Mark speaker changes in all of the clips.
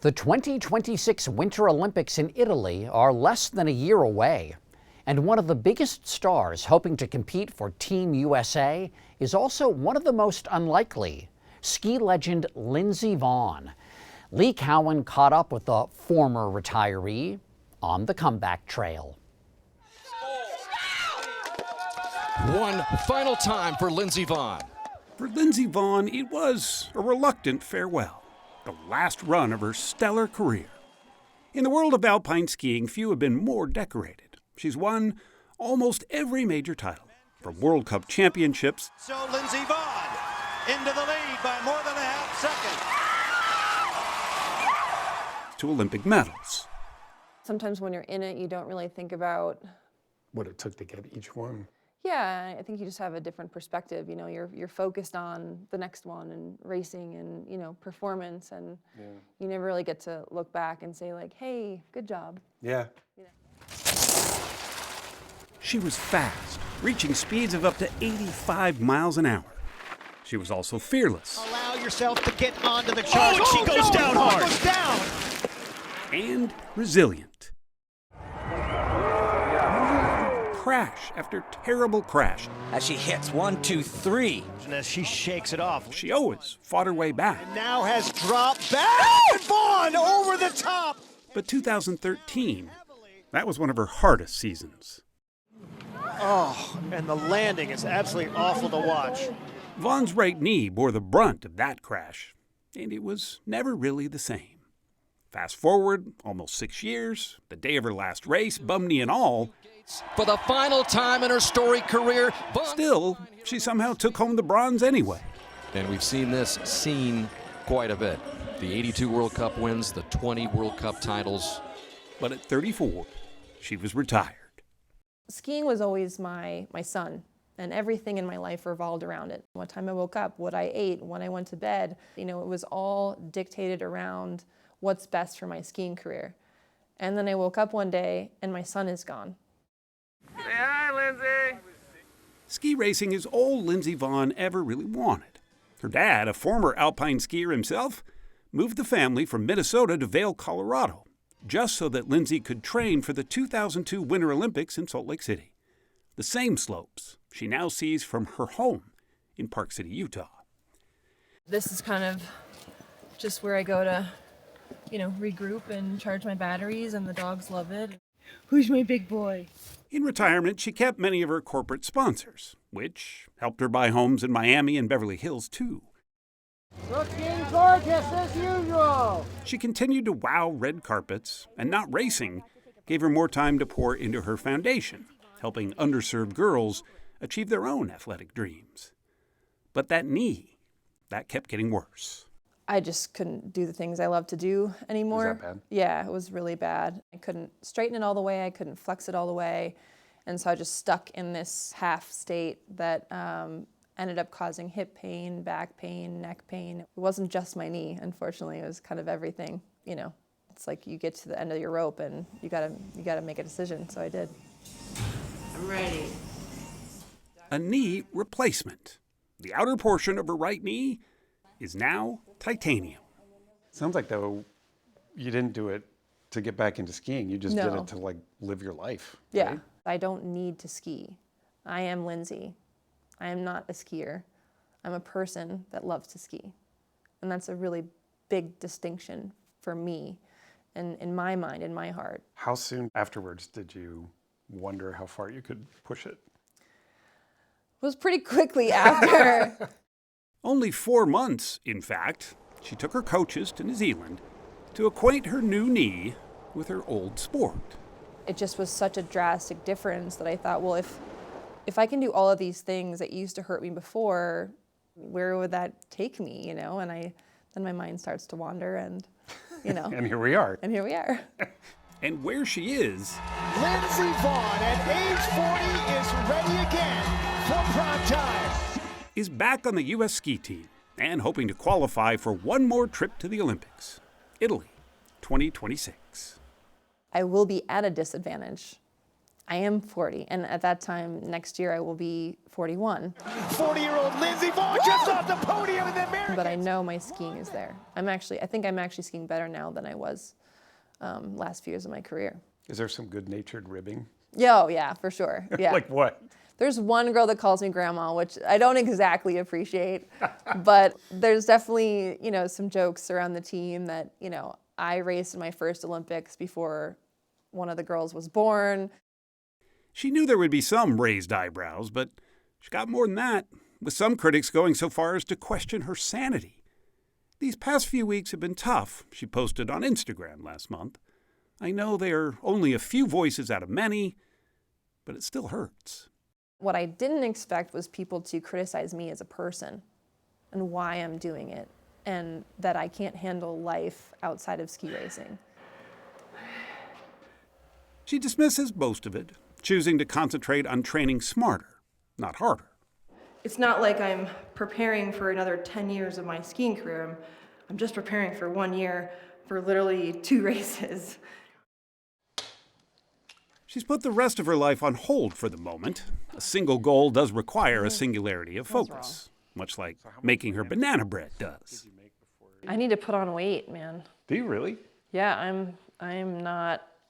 Speaker 1: The 2026 Winter Olympics in Italy are less than a year away. And one of the biggest stars hoping to compete for Team USA is also one of the most unlikely, ski legend Lindsey Vonn. Lee Cowan caught up with the former retiree on the comeback trail.
Speaker 2: One final time for Lindsey Vonn.
Speaker 3: For Lindsey Vonn, it was a reluctant farewell, the last run of her stellar career. In the world of alpine skiing, few have been more decorated. She's won almost every major title, from World Cup championships.
Speaker 4: So Lindsey Vonn into the lead by more than a half second.
Speaker 3: To Olympic medals.
Speaker 5: Sometimes when you're in it, you don't really think about
Speaker 6: what it took to get each one.
Speaker 5: Yeah, I think you just have a different perspective. You know, you're focused on the next one and racing and, you know, performance, and you never really get to look back and say like, hey, good job.
Speaker 6: Yeah.
Speaker 3: She was fast, reaching speeds of up to 85 miles an hour. She was also fearless.
Speaker 4: Allow yourself to get onto the charge. Oh, she goes down hard. Goes down.
Speaker 3: And resilient. Crash after terrible crash.
Speaker 7: As she hits 1, 2, 3.
Speaker 4: And as she shakes it off.
Speaker 3: She always fought her way back.
Speaker 4: And now has dropped back. And Vonn over the top.
Speaker 3: But 2013, that was one of her hardest seasons.
Speaker 4: Oh, and the landing is absolutely awful to watch.
Speaker 3: Vonn's right knee bore the brunt of that crash, and it was never really the same. Fast forward almost 6 years, the day of her last race, bum knee and all.
Speaker 2: For the final time in her storied career,
Speaker 3: Still, she somehow took home the bronze anyway.
Speaker 2: And we've seen this quite a bit. The 82 World Cup wins, the 20 World Cup titles.
Speaker 3: But at 34, she was retired.
Speaker 5: Skiing was always my son, and everything in my life revolved around it. What time I woke up, what I ate, when I went to bed, you know, it was all dictated around what's best for my skiing career. And then I woke up one day and my son is gone.
Speaker 8: Say hi, Lindsey.
Speaker 3: Ski racing is all Lindsey Vonn ever really wanted. Her dad, a former alpine skier himself, moved the family from Minnesota to Vail, Colorado, just so that Lindsey could train for the 2002 Winter Olympics in Salt Lake City. The same slopes she now sees from her home in Park City, Utah.
Speaker 5: This is kind of just where I go to, you know, regroup and charge my batteries, and the dogs love it. Who's my big boy?
Speaker 3: In retirement, she kept many of her corporate sponsors, which helped her buy homes in Miami and Beverly Hills, too.
Speaker 8: Looking gorgeous as usual.
Speaker 3: She continued to wow red carpets, and not racing gave her more time to pour into her foundation, helping underserved girls achieve their own athletic dreams. But that knee, that kept getting worse.
Speaker 5: I just couldn't do the things I love to do anymore.
Speaker 6: Was that bad?
Speaker 5: Yeah, it was really bad. I couldn't straighten it all the way. I couldn't flex it all the way. And so I just stuck in this half state that ended up causing hip pain, back pain, neck pain. It wasn't just my knee, unfortunately. It was kind of everything, you know. It's like you get to the end of your rope and you gotta make a decision, so I did.
Speaker 8: I'm ready.
Speaker 3: A knee replacement. The outer portion of her right knee is now titanium.
Speaker 6: Sounds like, though, you didn't do it to get back into skiing. You just did it to, like, live your life.
Speaker 5: Yeah.
Speaker 6: Right?
Speaker 5: I don't need to ski. I am Lindsey. I am not a skier. I'm a person that loves to ski. And that's a really big distinction for me and in my mind, in my heart.
Speaker 6: How soon afterwards did you wonder how far you could push it?
Speaker 5: It was pretty quickly after.
Speaker 3: Only 4 months, in fact, she took her coaches to New Zealand to acquaint her new knee with her old sport.
Speaker 5: It just was such a drastic difference that I thought, well, if I can do all of these things that used to hurt me before, where would that take me, you know? And then my mind starts to wander, and, you know.
Speaker 6: And here we are.
Speaker 5: And here we are.
Speaker 3: And where she is,
Speaker 4: Lindsey Vonn at age 40 is ready again for prime time.
Speaker 3: is back on the U.S. ski team and hoping to qualify for one more trip to the Olympics, Italy, 2026.
Speaker 5: I will be at a disadvantage. I am 40, and at that time, next year, I will be 41.
Speaker 4: 40-year-old Lindsey Vonn just off the podium in the Americana.
Speaker 5: But I know my skiing is there. I think I'm actually skiing better now than I was last few years of my career.
Speaker 6: Is there some good-natured ribbing?
Speaker 5: Yeah, oh, yeah, for sure. Yeah.
Speaker 6: Like what?
Speaker 5: There's one girl that calls me grandma, which I don't exactly appreciate, but there's definitely, some jokes around the team that, I raced in my first Olympics before one of the girls was born.
Speaker 3: She knew there would be some raised eyebrows, but she got more than that, with some critics going so far as to question her sanity. These past few weeks have been tough, she posted on Instagram last month. I know there are only a few voices out of many, but it still hurts.
Speaker 5: What I didn't expect was people to criticize me as a person and why I'm doing it, and that I can't handle life outside of ski racing.
Speaker 3: She dismisses most of it, choosing to concentrate on training smarter, not harder.
Speaker 5: It's not like I'm preparing for another 10 years of my skiing career. I'm just preparing for 1 year for literally 2 races.
Speaker 3: She's put the rest of her life on hold for the moment. A single goal does require a singularity of focus, much like making her banana bread does.
Speaker 5: I need to put on weight, man.
Speaker 6: Do you really?
Speaker 5: Yeah, I'm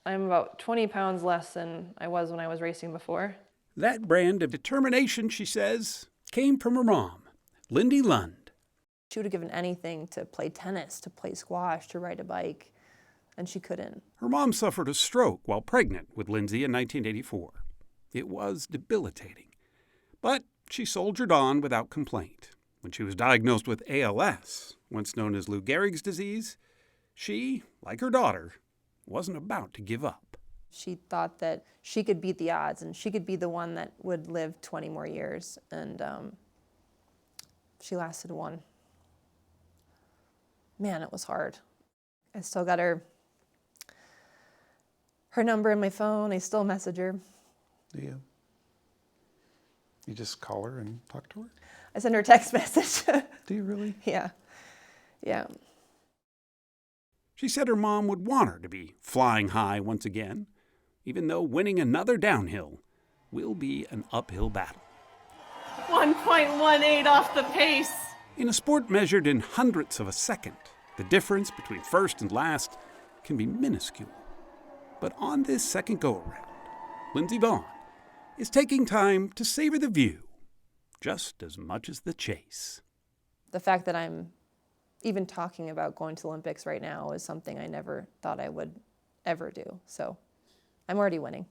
Speaker 5: about 20 pounds less than I was when I was racing before.
Speaker 3: That brand of determination, she says, came from her mom, Lindy Lund.
Speaker 5: She would have given anything to play tennis, to play squash, to ride a bike, and she couldn't.
Speaker 3: Her mom suffered a stroke while pregnant with Lindsey in 1984. It was debilitating. But she soldiered on without complaint. When she was diagnosed with ALS, once known as Lou Gehrig's disease, she, like her daughter, wasn't about to give up.
Speaker 5: She thought that she could beat the odds and she could be the one that would live 20 more years, and she lasted 1. Man, it was hard. I still got her number in my phone. I still message her.
Speaker 6: Do you? You just call her and talk to her?
Speaker 5: I send her a text message.
Speaker 6: Do you really?
Speaker 5: Yeah.
Speaker 3: She said her mom would want her to be flying high once again, even though winning another downhill will be an uphill battle.
Speaker 8: 1.18 off the pace.
Speaker 3: In a sport measured in hundredths of a second, the difference between first and last can be minuscule. But on this second go-around, Lindsey Vonn is taking time to savor the view just as much as the chase.
Speaker 5: The fact that I'm even talking about going to the Olympics right now is something I never thought I would ever do. So I'm already winning.